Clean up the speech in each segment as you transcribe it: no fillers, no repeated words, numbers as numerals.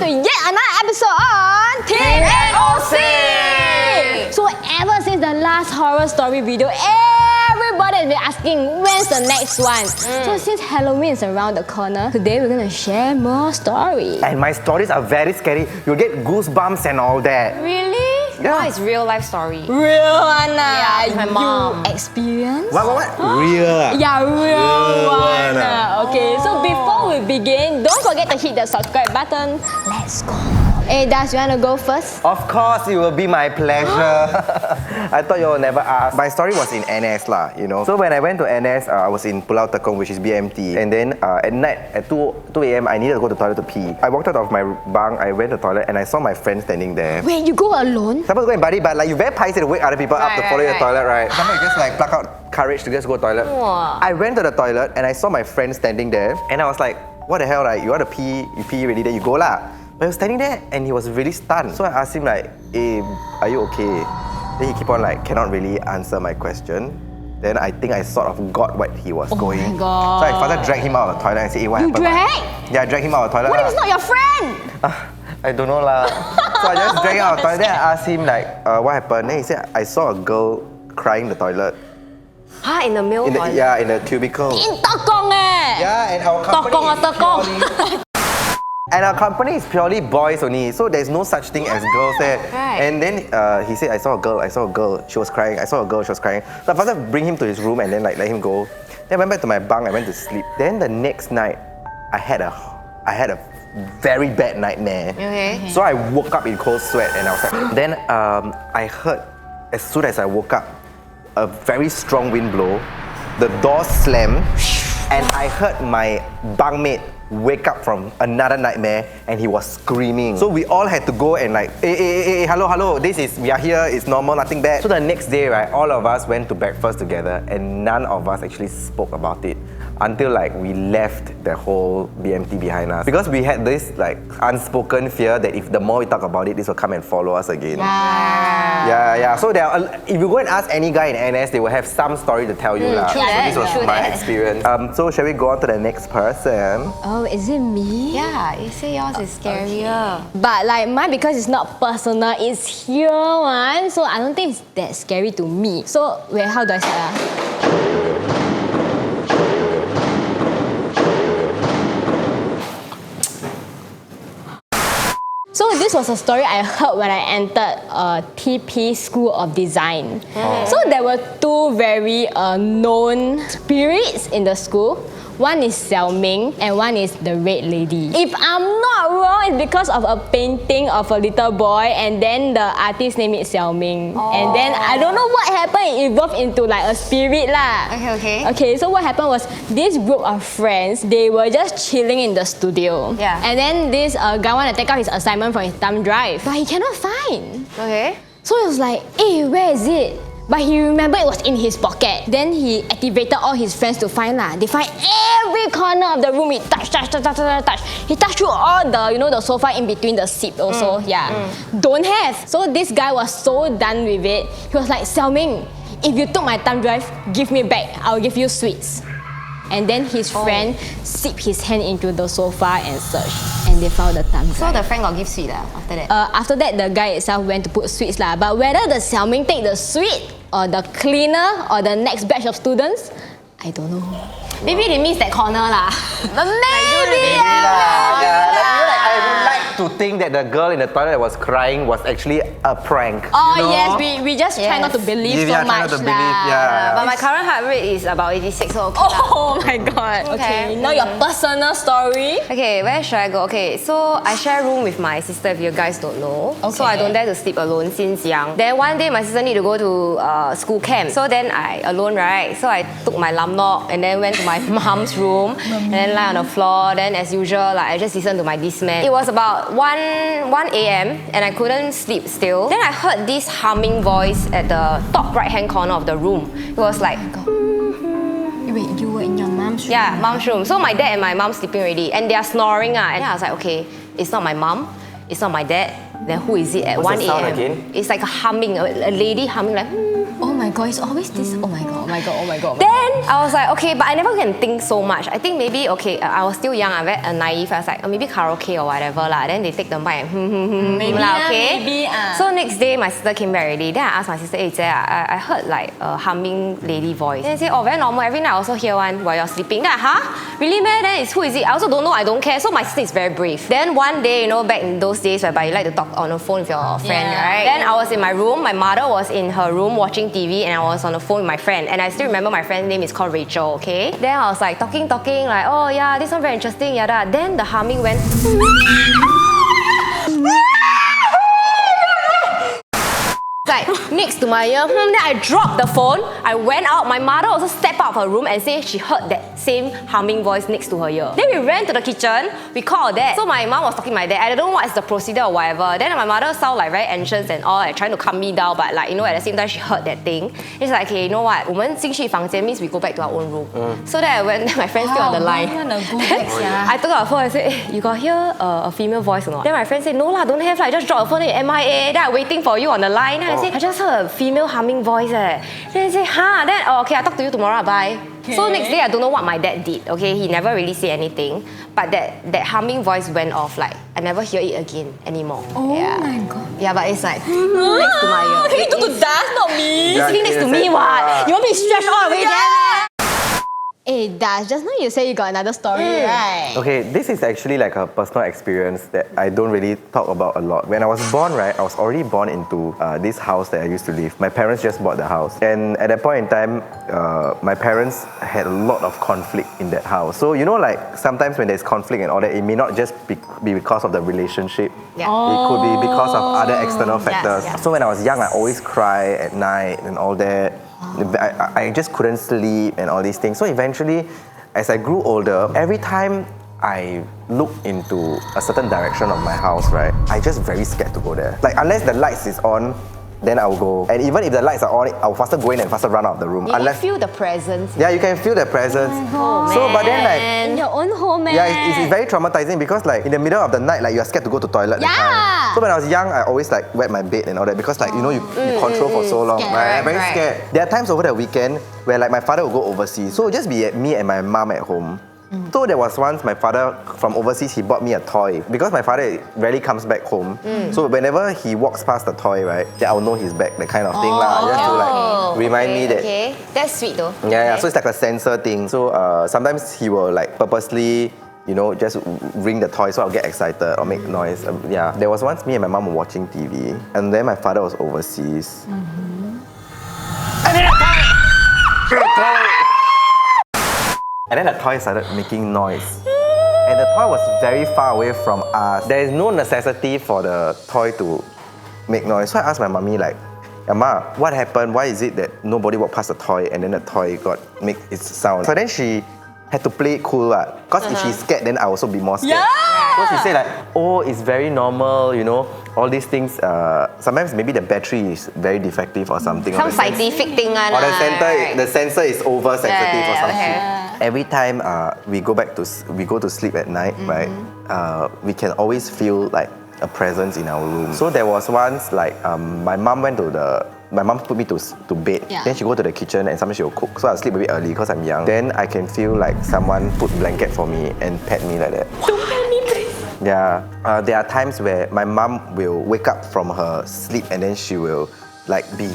to yet another episode on teamnoc. So ever since the last horror story video, everybody has been asking when's the next one. So since Halloween is around the corner, today we're gonna share more stories. And my stories are very scary. You'll get goosebumps and all that. Really? Yeah. Oh, it's real life story. Real one, Yeah, with my mom. You experience? What? Real. Yeah, real one. one. Okay, so before we begin, don't forget to hit the subscribe button. Let's go. Hey, Das, you wanna go first? Of course, it will be my pleasure. I thought you will never ask. My story was in NS lah, you know. So when I went to NS, I was in Pulau Tekong, which is BMT. And then at night, at 2 a.m., I needed to go to the toilet to pee. I walked out of my bunk, I went to the toilet, and I saw my friend standing there. Wait, you go alone? Supposed to go and buddy, but like you very paiseh to wake other people up to follow your toilet, right? Sometimes you just like pluck out courage to just go to the toilet. I went to the toilet and I saw my friend standing there, and I was like, what the hell, right? You want to pee, you pee already, then you go lah. But he was standing there and he was really stunned. So I asked him like, hey, are you okay? Then he keep on like, cannot really answer my question. Then I think I sort of got what he was going. My God. So I further dragged him out of the toilet and said, hey, what happened? Drag? Yeah, I dragged him out of the toilet. What if it's not your friend? I don't know lah. So I just dragged him out of the toilet. Then I asked him like, what happened? Then he said, I saw a girl crying in the toilet. Huh? In the male toilet? Yeah, in the cubicle. In Tekong eh? Yeah, and our company Tekong or is Tekong? And our company is purely boys only, so there's no such thing as girls there. Right. And then he said, I saw a girl, she was crying, I saw a girl, she was crying. So I first bring him to his room and then like let him go. Then I went back to my bunk, I went to sleep. Then the next night, I had a very bad nightmare. Okay. So I woke up in cold sweat and I was like, then I heard, as soon as I woke up, a very strong wind blow, the door slammed, and I heard my bunkmate wake up from another nightmare and he was screaming. So we all had to go and like, hey, hello, we are here, it's normal, nothing bad. So the next day, right, all of us went to breakfast together and none of us actually spoke about it until like we left the whole BMT behind us. Because we had this like unspoken fear that if the more we talk about it, this will come and follow us again. Yeah. So there are, if you go and ask any guy in NS, they will have some story to tell you lah. So this was my experience. So shall we go on to the next person? Oh, is it me? Yeah, you say yours is scarier. But like mine, because it's not personal, it's here one. So I don't think it's that scary to me. So wait, how do I start? So this was a story I heard when I entered TP School of Design. So there were two very known spirits in the school. One is Xiao Ming and one is the Red Lady. If I'm not wrong, it's because of a painting of a little boy and then the artist name is Xiao Ming. And then I don't know what happened, it evolved into like a spirit lah. Okay, so what happened was this group of friends, they were just chilling in the studio. Yeah. And then this guy wanted to take out his assignment from his thumb drive, but he cannot find. Okay. So he was like, hey, where is it? But he remembered it was in his pocket. Then he activated all his friends to find lah. They find every corner of the room. He touch. He touched through all the, the sofa in between the seat also. Don't have. So this guy was so done with it. He was like, Xiao Ming, if you took my thumb drive, give me back. I'll give you sweets. And then his friend sipped his hand into the sofa and searched. And they found the thumb drive. So the friend got give sweet after that? After that, the guy itself went to put sweets lah. But whether the Xiao Ming take the sweet or the cleaner or the next batch of students, I don't know. Maybe they missed that corner lah. Maybe I would like to think that the girl in the toilet that was crying was actually a prank. Oh you know? yes, we just try not to believe so try much not to believe, yeah. But my current heart rate is about 86, so okay lah. Oh my god. Okay, now your personal story. Okay, where should I go? Okay, so I share a room with my sister, if you guys don't know. So I don't dare to sleep alone since young. Then one day my sister need to go to school camp. So then I alone, right? So I took my teamnoc and then went to my mom's room and then lie on the floor. Then as usual, like I just listened to my Discman. It was about 1 a.m. and I couldn't sleep still. Then I heard this humming voice at the top right hand corner of the room. It was like, Wait, you were in your mom's room? yeah, mom's room. So my dad and my mom sleeping already and they are snoring. And I was like, okay, it's not my mom, it's not my dad. Then who is it at What's 1 the sound a.m.? again? It's like a humming, a lady humming like, Oh my god, it's always this. Oh my god, oh my god, oh my god. Then I was like, okay, but I never can think so much. I think maybe, okay, I was still young, I'm very naive. I was like, maybe karaoke or whatever lah. Then they take the mic and Maybe lah, okay? maybe. So next day, my sister came back already. Then I asked my sister, hey, Jia, I heard like a humming lady voice. Then they say, oh, very normal. Every night I also hear one while you're sleeping. Then really, man? Then who is it? I also don't know. I don't care. So my sister is very brave. Then one day, back in those days whereby you like to talk on the phone with your friend, right? Then I was in my room. My mother was in her room watching TV, and I was on the phone with my friend. And I still remember my friend's name is called Rachel. Okay. Then I was like talking, like, oh yeah, this one very interesting, yada. Then the humming went. Like next to my ear, then I dropped the phone. I went out. My mother also stepped out of her room and said she heard that same humming voice next to her ear. Then we ran to the kitchen. We called her dad. So my mom was talking to my dad. I don't know what is the procedure or whatever. Then my mother sounded like very anxious and all, like trying to calm me down. But like at the same time she heard that thing. It's like, okay, you know what? 我们进去房间 means we go back to our own room. So then I went. My friend still on the line. I took out the phone and said, hey, you got hear a female voice or not? Then my friend said, no lah, don't have. Like just drop the phone and MIA. Then I waiting for you on the line. Then I just heard a female humming voice. Then I say, Then okay, I'll talk to you tomorrow. Bye. Okay. So next day, I don't know what my dad did. Okay, he never really said anything, but that humming voice went off. Like I never hear it again anymore. Oh my god. Yeah, but it's like next to my ear. Can you talk to dust, not me? It's sitting next to me. What? You want me to stretch all the way there? Hey Dash, just now you say you got another story, right? Okay, this is actually like a personal experience that I don't really talk about a lot. When I was born, right, I was already born into this house that I used to live. My parents just bought the house. And at that point in time, my parents had a lot of conflict in that house. So, like sometimes when there's conflict and all that, it may not just be because of the relationship. Yeah. It could be because of other external factors. Yes. So when I was young, I always cry at night and all that. I just couldn't sleep and all these things. So eventually, as I grew older, every time I look into a certain direction of my house, right, I just very scared to go there. Like unless the lights is on, then I will go. And even if the lights are on, I'll faster go in and faster run out of the room. You feel the presence. Yeah, you can feel the presence. Oh, so, but then like In your own home, man. yeah, it's very traumatizing because like in the middle of the night, like you're scared to go to toilet. Yeah. So when I was young, I always like wet my bed and all that because like you control for so long. Scared. Right? I'm very Right. scared. There are times over the weekend where like my father will go overseas, so it'll just be me and my mom at home. So there was once my father from overseas, he bought me a toy because my father rarely comes back home. So whenever he walks past the toy, right, then I'll know he's back, that kind of thing lah. Just to like remind me that. Okay, that's sweet though. Yeah. So it's like a sensor thing. So sometimes he will like purposely, just ring the toy so I'll get excited or make noise. Yeah. There was once me and my mom were watching TV, and then my father was overseas. And then the toy started making noise. And the toy was very far away from us. There is no necessity for the toy to make noise. So I asked my mommy like, Ma, what happened? Why is it that nobody walked past the toy and then the toy make its sound? So then she had to play it cool, because if she's scared, then I also be more scared. Yeah! So she said like, oh, it's very normal, all these things. Sometimes maybe the battery is very defective or something. Some scientific thing. Or the sensor is oversensitive or something. Yeah. Every time we go to sleep at night, right? We can always feel like a presence in our room. So there was once like my mom put me to bed. Yeah. Then she go to the kitchen and sometimes she will cook. So I'll sleep a bit early because I'm young. Then I can feel like someone put blanket for me and pet me like that. Don't pet me, please. Yeah. There are times where my mom will wake up from her sleep and then she will like be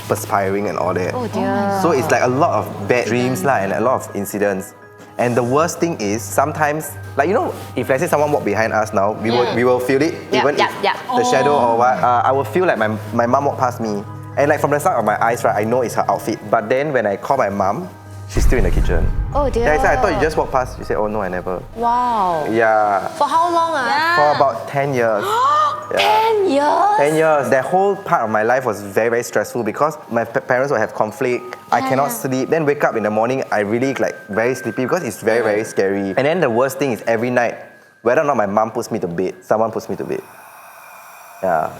perspiring and all that. Oh dear. So it's like a lot of bad dreams and a lot of incidents. And the worst thing is sometimes, like if let's say someone walk behind us now, we will feel it, even if the shadow or what. I will feel like my mom walked past me. And like from the side of my eyes, right, I know it's her outfit. But then when I call my mom, she's still in the kitchen. Oh dear. Yeah, I said, I thought you just walked past. She said, oh no, I never. Wow. Yeah. For how long? For about 10 years. 10 years? 10 years. That whole part of my life was very, very stressful because my parents would have conflict. I cannot sleep. Then wake up in the morning, I really very sleepy because it's very, very scary. And then the worst thing is every night, whether or not my mom puts me to bed, someone puts me to bed. Yeah.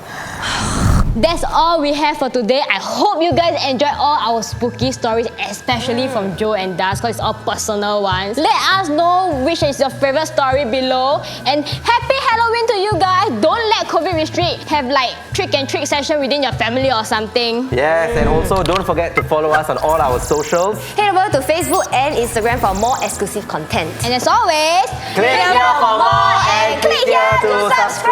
That's all we have for today. I hope you guys enjoyed all our spooky stories, especially from Joe and Das, because it's all personal ones. Let us know which is your favorite story below. And happy Halloween to you guys. Don't let COVID restrict. Have like trick and treat session within your family or something. Yes, and also don't forget to follow us on all our socials. Head over to Facebook and Instagram for more exclusive content. And as always, Click here for more and click here to subscribe.